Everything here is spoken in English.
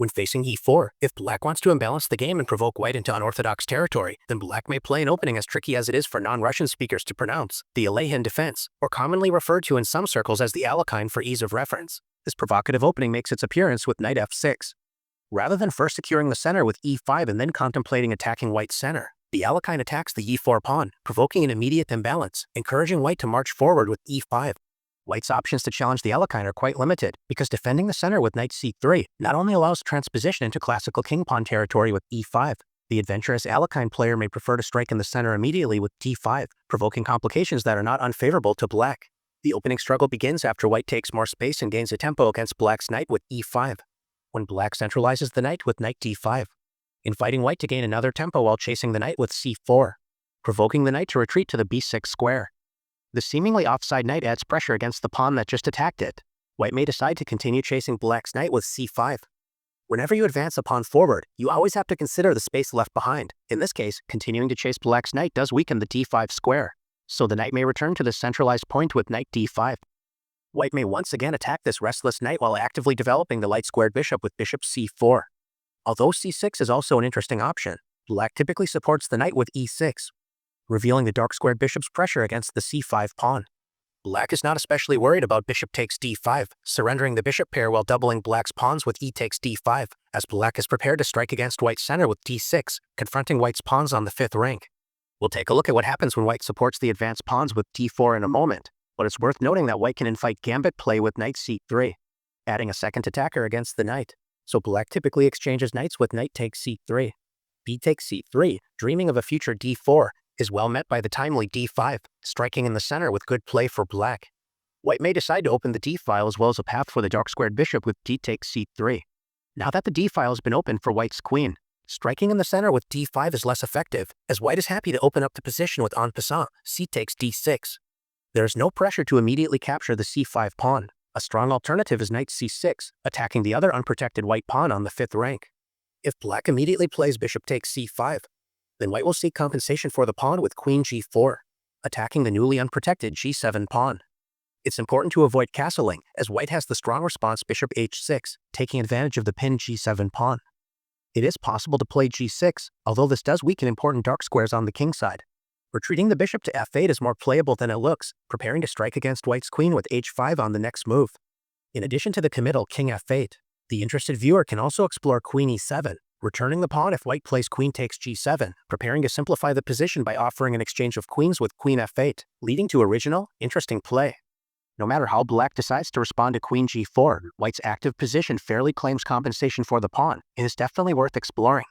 When facing e4, if black wants to imbalance the game and provoke white into unorthodox territory, then black may play an opening as tricky as it is for non-Russian speakers to pronounce, the Alekhine Defense, or commonly referred to in some circles as the Alekhine for ease of reference. This provocative opening makes its appearance with knight f6. Rather than first securing the center with e5 and then contemplating attacking white's center, the Alekhine attacks the e4 pawn, provoking an immediate imbalance, encouraging white to march forward with e5. White's options to challenge the Alekhine are quite limited, because defending the center with knight c3 not only allows transposition into classical king-pawn territory with e5, the adventurous Alekhine player may prefer to strike in the center immediately with d5, provoking complications that are not unfavorable to black. The opening struggle begins after white takes more space and gains a tempo against black's knight with e5, when black centralizes the knight with knight d5, inviting white to gain another tempo while chasing the knight with c4, provoking the knight to retreat to the b6 square. The seemingly offside knight adds pressure against the pawn that just attacked it. White may decide to continue chasing black's knight with c5. Whenever you advance a pawn forward, you always have to consider the space left behind. In this case, continuing to chase black's knight does weaken the d5 square, so the knight may return to the centralized point with knight d5. White may once again attack this restless knight while actively developing the light-squared bishop with bishop c4. Although c6 is also an interesting option, black typically supports the knight with e6, revealing the dark-squared bishop's pressure against the c5 pawn. Black is not especially worried about bishop takes d5, surrendering the bishop pair while doubling black's pawns with e takes d5, as black is prepared to strike against white's center with d6, confronting white's pawns on the 5th rank. We'll take a look at what happens when white supports the advanced pawns with d4 in a moment, but it's worth noting that white can invite gambit play with knight c3, adding a second attacker against the knight. So black typically exchanges knights with knight takes c3. B takes c3, dreaming of a future d4, is well met by the timely d5, striking in the center with good play for black. White may decide to open the d-file as well as a path for the dark-squared bishop with d takes c3. Now that the d-file has been opened for white's queen, striking in the center with d5 is less effective, as white is happy to open up the position with en passant, c takes d6. There is no pressure to immediately capture the c5 pawn. A strong alternative is knight c6, attacking the other unprotected white pawn on the 5th rank. If black immediately plays bishop takes c5, then white will seek compensation for the pawn with queen g4, attacking the newly unprotected g7 pawn. It's important to avoid castling, as white has the strong response bishop h6, taking advantage of the pinned g7 pawn. It is possible to play g6, although this does weaken important dark squares on the king side. Retreating the bishop to f8 is more playable than it looks, preparing to strike against white's queen with h5 on the next move. In addition to the committal king f8, the interested viewer can also explore queen e7, returning the pawn if white plays queen takes g7, preparing to simplify the position by offering an exchange of queens with queen f8, leading to original, interesting play. No matter how black decides to respond to queen g4, white's active position fairly claims compensation for the pawn and is definitely worth exploring.